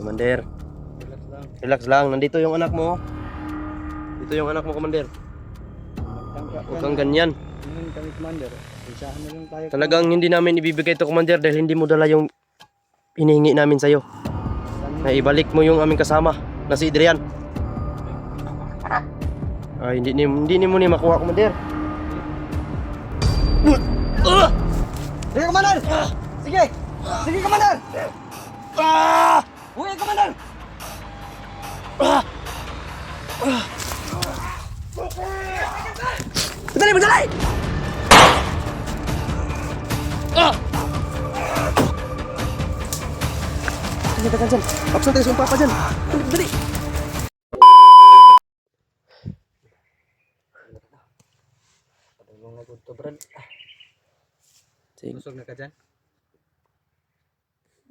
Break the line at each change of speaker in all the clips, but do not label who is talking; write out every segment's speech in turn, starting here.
Commander.
Relax lang.
Relax lang. Nandito yung anak mo. Dito yung anak mo, Commander. Huwag kang ganyan.
Ngayon kami, Commander. Isahan na lang tayo.
Talagang hindi namin ibibigay ito, Commander, dahil hindi mo dala yung hinihingi namin sa'yo. Na ibalik mo yung aming kasama na si Adrian. Ay, hindi mo ni makuha, Commander.
Sige, Commander! Sige! Sige, Commander! Uy, Commander! Madali, madali!
Kita kan, Jan. Absen tayo sa papa, Jan. Dali.
Padulong na good to, Brad.
Sige.
Busog na ka dyan?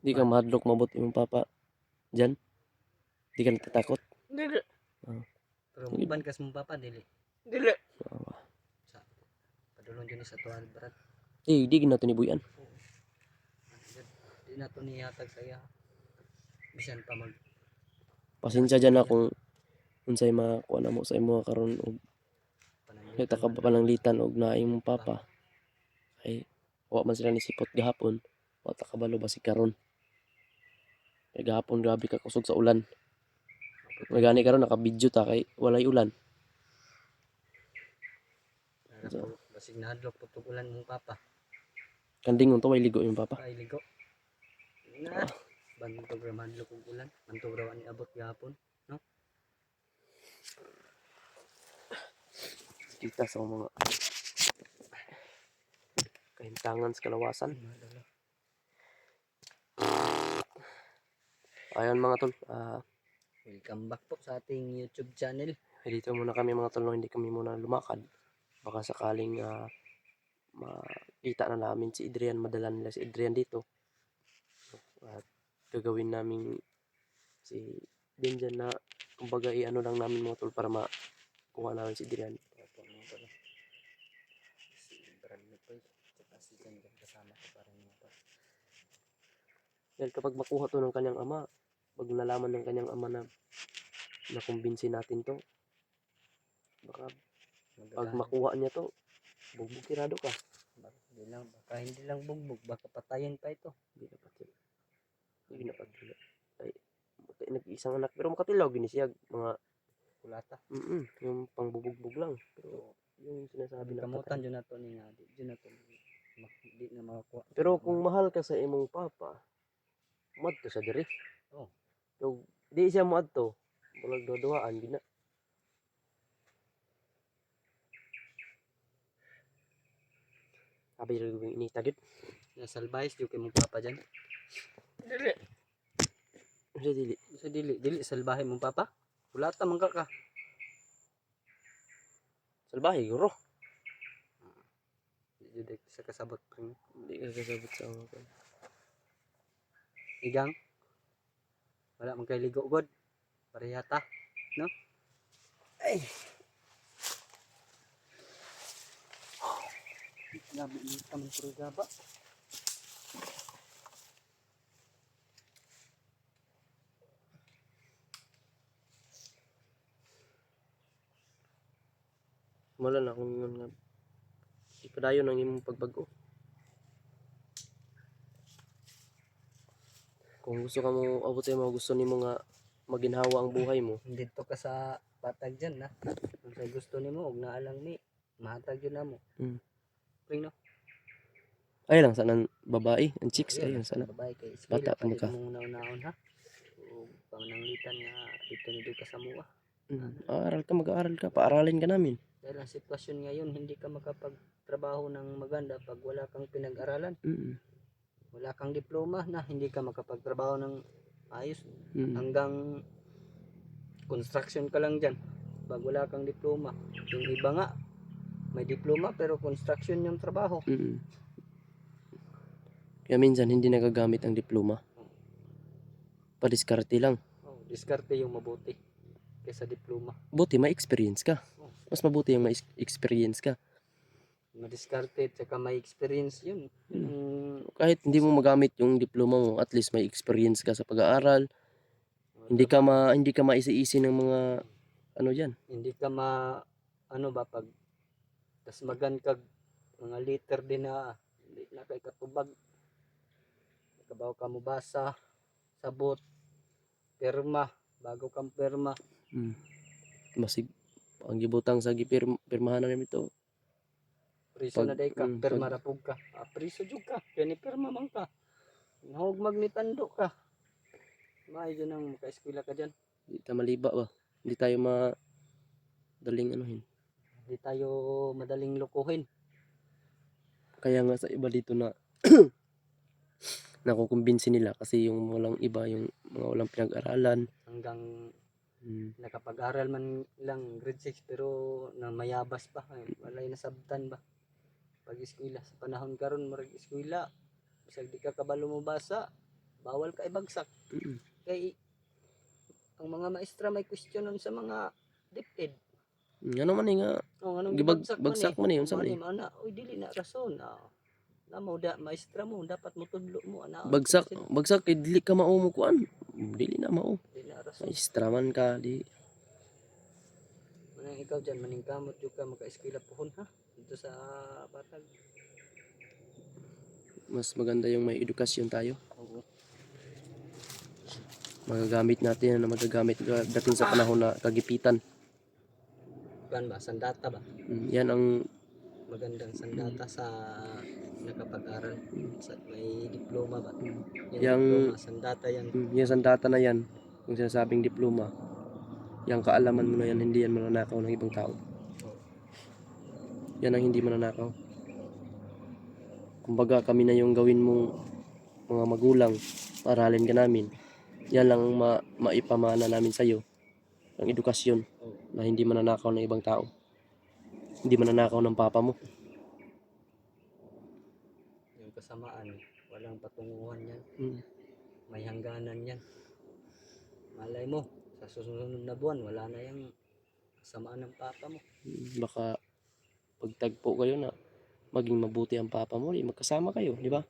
Di ka mahadlok mabuti yung papa, Jan. Di ka natatakot.
Dili.
Ah.
Pero muban kas mong papa, dili.
Dili.
Padulong dyan sa tuwal, Brad.
Eh, di na ito nibuyan.
Di na ito niyatag sa iya. Bisan pa mag...
Pasensya dyan na kung unsay makuha na mo sa imo karon og kita ka pananglitan og naay mong papa. Ay, wa man sila nisipot gahapon. Wa ta kabalo ba si karon. Kay gahapon grabe ka kusog sa ulan. Magani karon naka-video ta kay walay ulan.
Basig na hadlok putugulan mong papa.
Kanding unto way ligo yung papa.
Ay, ligo. Na. Bandang program hadlok kong ulan. Mantog raw ni abot gahapon. No?
Kita sa mga kahintangan sa kalawasan. Ayan mga tol,
Welcome back po sa ating YouTube channel.
dito muna kami mga tol, no, hindi kami muna lumakad. Baka sakaling makita na namin si Adrian, madala nila si Adrian dito. At gagawin namin si Dinjan na kumbaga ano lang namin mga tol para makuha namin si Adrian.
Si Brad po at si Jan kasama ko para niya pa.
Dahil kapag makuha to ng kanyang ama, pag nalaman ng kanyang ama na nakumbinsi natin to, baka pag makuha niya to, bugbog tirado ka.
Baka hindi lang bugbog, baka patayin pa ito.
Hindi na patila. Hindi na patila. Ay, nag-isang anak, pero makatilaw ginisiyag mga
Kulata.
yung pangbubugbog lang. Pero yung sinasabi na
Kamutan dyan na to ni nga. Dyan na to. Di na makakuha.
pero kung mahal ka sa imong papa, madto sa diri.
Oh.
So, di siya moadto. Walang duduaan, di na. Sabi rin yung initagid.
Nasalbayis yung kay mong papa dyan. Dili.
Kasi dili.
Sa dili. Dili salbahe mong papa. Kulata man ka.
Salbahe, guro.
Hindi sa kasabot.
Hindi ka kasabot sa mga.
Igang. Wala man kay ligo god. Parehata. No? Ay. Grabe ni taman puro gaba.
Wala na kung yun nga. Ipadayon ang imong pagbago. Kung gusto ka mo abot sa mga gusto nimo nga maginhawa ang buhay mo.
Dito ka sa patag dyan na. Kung sa gusto nimo og naalang ni. Mahatag yun na mo. Pring no?
Ay lang sana babae, ang chicks ayun sana.
Babae kay
Bata pa
pa
ka.
mong naon ha. O pananglitan nga dito ni ka sa mua.
Aaral ka, mag-aaral ka, paaralin ka namin.
Dahil ang sitwasyon ngayon hindi ka makapagtrabaho ng maganda pag wala kang pinag-aralan. Wala kang diploma na hindi ka makapagtrabaho ng ayos. Hanggang construction ka lang dyan pag wala kang diploma. Yung iba nga may diploma pero construction yung trabaho.
Kaya minsan hindi nagagamit ang diploma. Padiskarte lang.
Diskarte yung mabuti kaysa diploma.
Buti may experience ka. Mas mabuti yung may experience ka.
Madiskarte at saka may experience yun.
Kahit hindi mo magamit yung diploma mo, at least may experience ka sa pag-aaral. Hindi ka maisi-isi ng mga ano diyan.
Hindi ka ano ba pag tas magan kag mga liter din na hindi na kay katubag kabaw ka mo basa sabot pirma bago kang pirma
Mm. Masig ang gibutang sa pirmahan na nito.
priso na day ka
pag
pirma ra pug ka priso jud ka kani pirma man ka nahugmag ni tando ka maayo nang maka-eskwela ka diyan
di tayo maliba ba. Hindi tayo madaling anuhin.
hindi tayo madaling lokohin
Kaya nga sa iba dito na nakukumbinsi nila kasi yung walang iba, yung mga walang pinag-aralan.
hanggang
Mm.
nakapag-aral man lang grade 6 pero na mayabas pa walay nasabtan ba pag eskwela sa panahon karon murag eskwela bisag di ka kabalo mo basa bawal ka ibagsak
Mm.
kay ang mga maestra may questionon sa mga DepEd
Ano man nga
anong
bagsak man unsa man
ana uy dili na rason namo da maestra mo dapat mo tudlo mo ana
bagsak kay dili ka mao mo kuan. Dili na mao.
dili na rason
Maestra man ka di.
manang ikaw diyan maningkamot jud ka maka-eskwela pohon ha dito sa Batag
Mas maganda yung may edukasyon tayo.
oo
Magagamit natin na magagamit dating sa panahon na kagipitan.
kan ba sandata ba
Yan ang
magandang sandata sa nakapag-aral sa may diploma ba
Yang
diploma sandata yan
yung sandata na yan, yung sinasabing diploma, yung kaalaman mo na yan, hindi yan mananakaw ng ibang tao. Yan ang hindi mananakaw. Kumbaga kami na yung gawin mong mga magulang, aralin ka namin. Yan lang maipamana namin sa'yo, ang edukasyon na hindi mananakaw ng ibang tao. Hindi mananakaw ng papa mo.
yung kasamaan walang patunguhan yan
Mm.
may hangganan yan malay mo sa susunod na buwan wala na yung kasamaan ng papa mo
Baka pagtagpo kayo na maging mabuti ang papa mo, di magkasama kayo, di ba?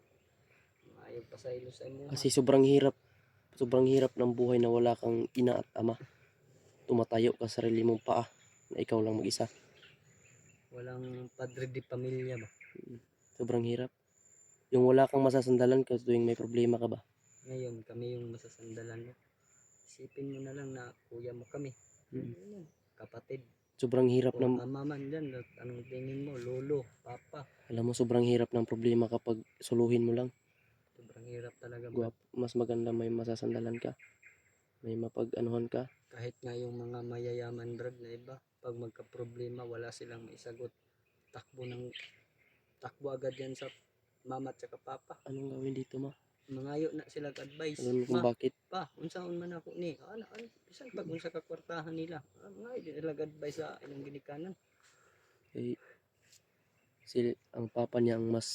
ayaw pa sa ilo sa imo
Kasi sobrang hirap ng buhay na wala kang ina at ama. Tumatayo ka sa sarili mong paa na ikaw lang mag-isa.
walang padre di pamilya ba
Sobrang hirap. Yung wala kang masasandalan kasi tuwing may problema ka ba.
ngayon kami yung masasandalan mo isipin mo na lang na kuya mo kami
Mm.
kapatid
Sobrang hirap
o
ng
ama man dyan anong tingin mo lolo papa
alam mo sobrang hirap ng problema kapag suluhin mo lang.
sobrang hirap talaga bro.
Mas maganda may masasandalan ka. May mapag-anuhan ka.
Kahit nga yung mga mayayaman brad na iba pag magka-problema wala silang maisagot takbo agad yan sa mama at saka papa
Anong gawin dito ma?
mangayo na sila advice
Alam mo kung bakit?
pa unsaon man ako ni ano bisan pag unsa ka kwartahan nila mangayo din sila advice sa ilang ginikanan
Eh, ang papa niya ang mas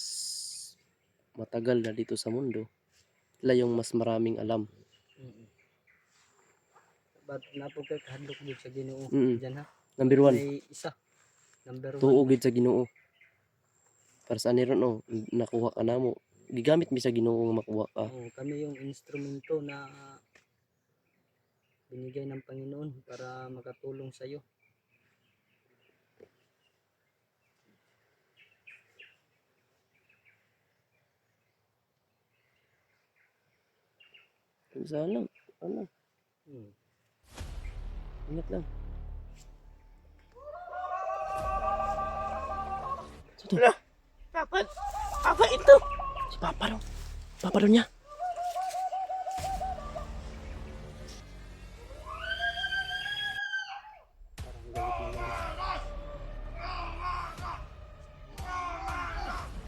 matagal na dito sa mundo. Sila yung mas maraming alam.
but napo kay kahadlok gid sa Ginoo diyan ha
Number 1.
may isa number 1
Tuo gid sa Ginoo. Para sa niron nakuha ka na mo. Gigamit mi sa Ginoo nga makuha ka.
kami yung instrumento na binigay ng Panginoon para makatulong sa iyo
Sana ano, ingat lang. Ito.
Papa ito.
Si Papa daw. Papa daw niya.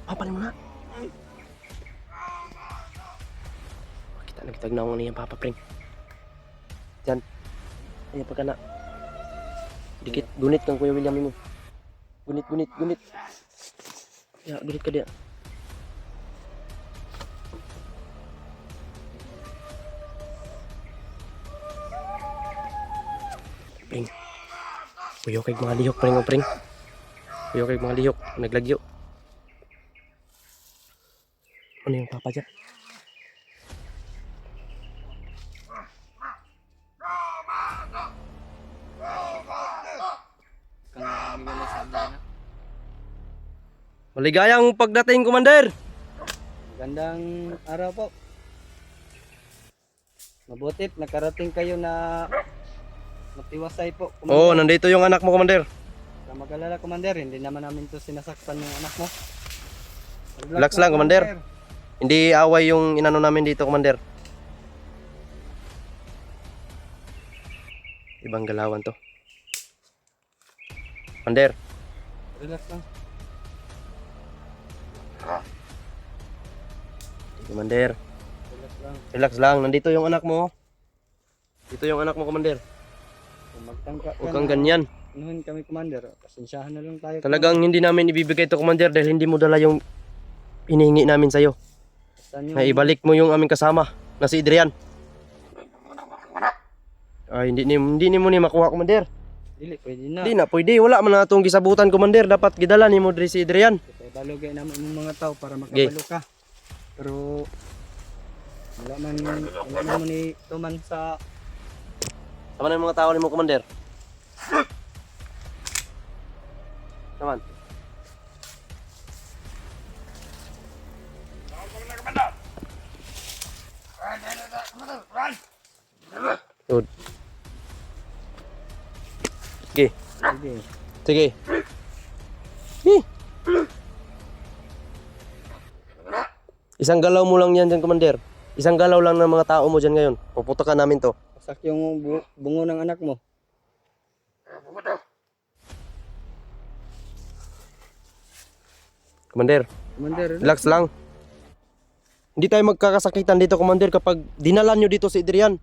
Papa mo na. Kita nagtag na ako niya Papa Pring. Diyan. Ayan pagka na. Dikit, gunit kang Kuya William mo. Gunit. Ya, gunit ka dia. Pring. Kuyo kay mga lihok pring pring. Kuyo kay mga lihok, naglagyo. Ano yung Papa dyan? Maligayang pagdating, Commander.
Gandang araw po. Mabutit nakarating kayo na matiwasay po,
Oo,
Commander.
nandito yung anak mo, Commander.
Huwag mag-alala, Commander. Hindi naman namin to sinasaktan yung anak mo.
Relax lang, Commander. Hindi away yung inano namin dito, Commander. Ibang galawan to. Commander.
Relax lang.
Commander.
Relax lang.
Relax lang. Nandito yung anak mo. Dito yung anak mo, Commander.
Kung magtangka ka
Huwag kang
na,
ganyan.
anuhin kami, Commander. Pasensyahan na lang tayo.
Talagang hindi namin ibibigay to, Commander, dahil hindi mo dala yung hinihingi namin sa'yo.
Saan yung,
Na ibalik mo yung aming kasama na si Adrian. Ay, hindi mo ni makuha, Commander.
Dili, pwede na.
Hindi na, pwede. Wala man na itong gisabutan, Commander. Dapat gidala ni mo diri si Adrian.
Kaya balogay namin yung mga tao para makabalo ka. Pero wala man mo ni tuman sa
Sama na yung mga tao ni mo, Commander. Naman. Good. Sige.
sige.
Sige. Hi. Isang galaw mo lang yan dyan, Commander. Isang galaw lang ng mga tao mo dyan ngayon. Puputokan namin to.
Pasak yung bungo ng anak mo.
Commander,
Commander,
relax lang. Hindi tayo magkakasakitan dito, Commander, kapag dinala nyo dito si Adrian.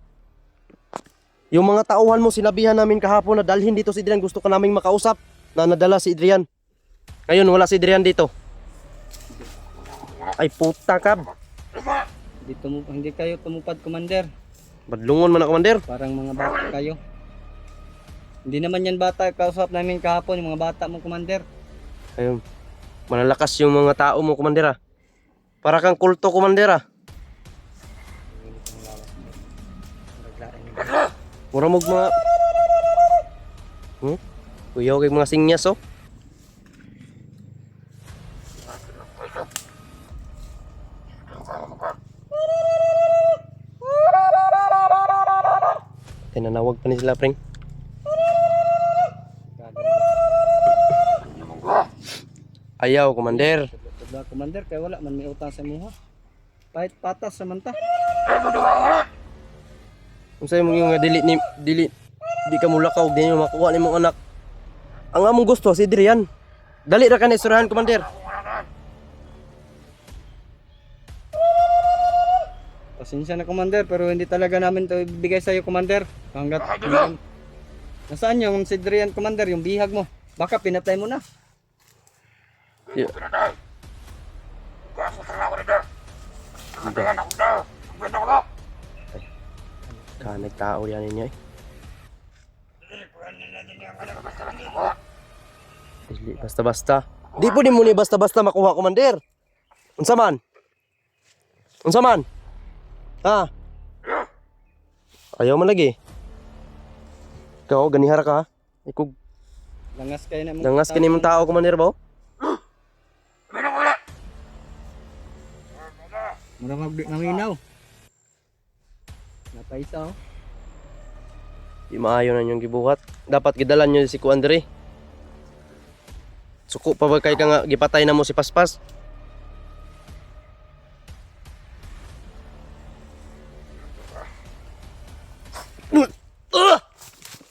Yung mga tauhan mo, sinabihan namin kahapon na dalhin dito si Adrian. Gusto ka naming makausap na nadala si Adrian. Ngayon, wala si Adrian dito. Ay, puta ka.
hindi kayo tumupad, Commander.
Badlungon man na, Commander.
Parang mga bata kayo. Hindi naman yan bata, kausap namin kahapon yung mga bata mo, Commander.
Ayun. Malalakas yung mga tao mo, Commander, ah. Para kang kulto, Commander, ah. Mura mong mga... Kuyaw kay mga sinyas, oh. Tinanawag pa ni sila, Pring. Ayaw, Commander.
Diba, Commander, kaya wala man may utang sa muha. Pahit patas sa manta.
Kung sa'yo mong yung dili di ka mulakaw, di nyo makuha ni mong anak. Ang among gusto, si Adrian. Dali ra ka na isurahan, Commander.
Pasensya na, Commander, pero hindi talaga namin ito ibigay sa iyo, Commander. Hanggat nasaan yung si Adrian, Commander, yung bihag mo? Baka pinatay mo na.
Yeah. Kanag tao yan ninyo, eh. Dili basta-basta. Di po mo ni basta-basta makuha, Commander. Unsa man? Unsa man? Ha? Ayaw man lagi. Ikaw, ganihara ka, ha? Ikog
Langas kayo na
dangas ka nimong tao, Commander, ba?
Mura maminaw. Napaisa, oh.
Di maayo na yung gibuhat. Dapat gidalan nyo si Kuandre. Suko pa ba kay ka nga gipatay na mo si Paspas?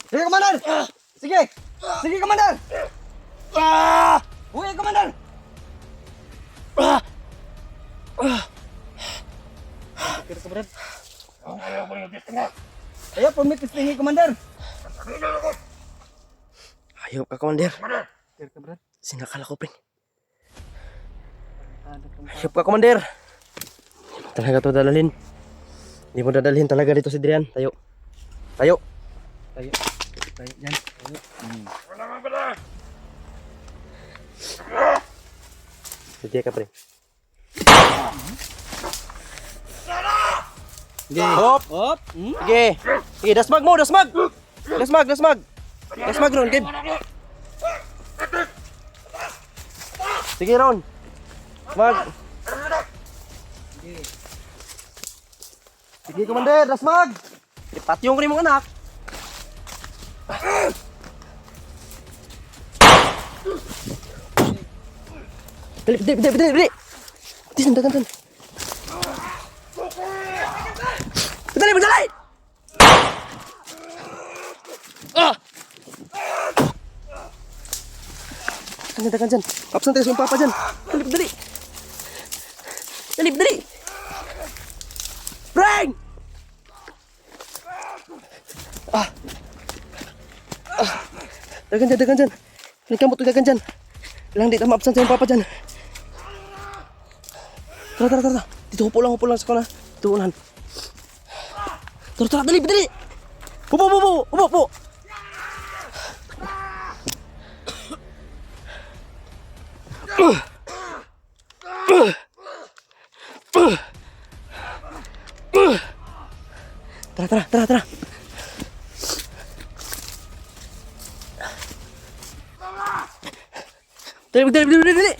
Sige, Commander! Sige! Sige, Commander! Uy, Commander! Kira, Commander. Ayaw, pumitis tingin, Commander.
Ayaw ka, Commander.
Kira, Commander.
Sinakal ako, Pring. Ayaw ka, Commander. Hindi mo talaga ito dadalhin. Hindi mo dadalhin talaga dito si Adrian. Tayo. Tayo.
Tayo. Tayo, dyan. Tayo.
Sige ka, Pring.
Sige.
Hop!
Hop!
Sige. Sige, dasmag mo, dasmag! Dasmag, dasmag! Dasmag ron, Kim. Sige, Ron.
Mag. Sige, Commander. Dasmag. Ipatyong ko rin mong anak.
Dali, dali, dali, dali, dali. Tisan, dagan. Dali, dali. Ah! Dagan dyan. Kapsan tayo sa yung papa dyan. Dali, dali. Dali, dali. Brang! Dagan dyan, dagan dyan. Halika mo ito, dagan dyan. Kailangan di na ma-absent sa yung papa dyan. Tara, tara, tara. Dito, upo lang sa kona. Dito, unahan. Tara, tara, dali, dali. Upo, upo, upo, upo, upo. Tara, tara, tara, tara. Dali, dali, dali, dali.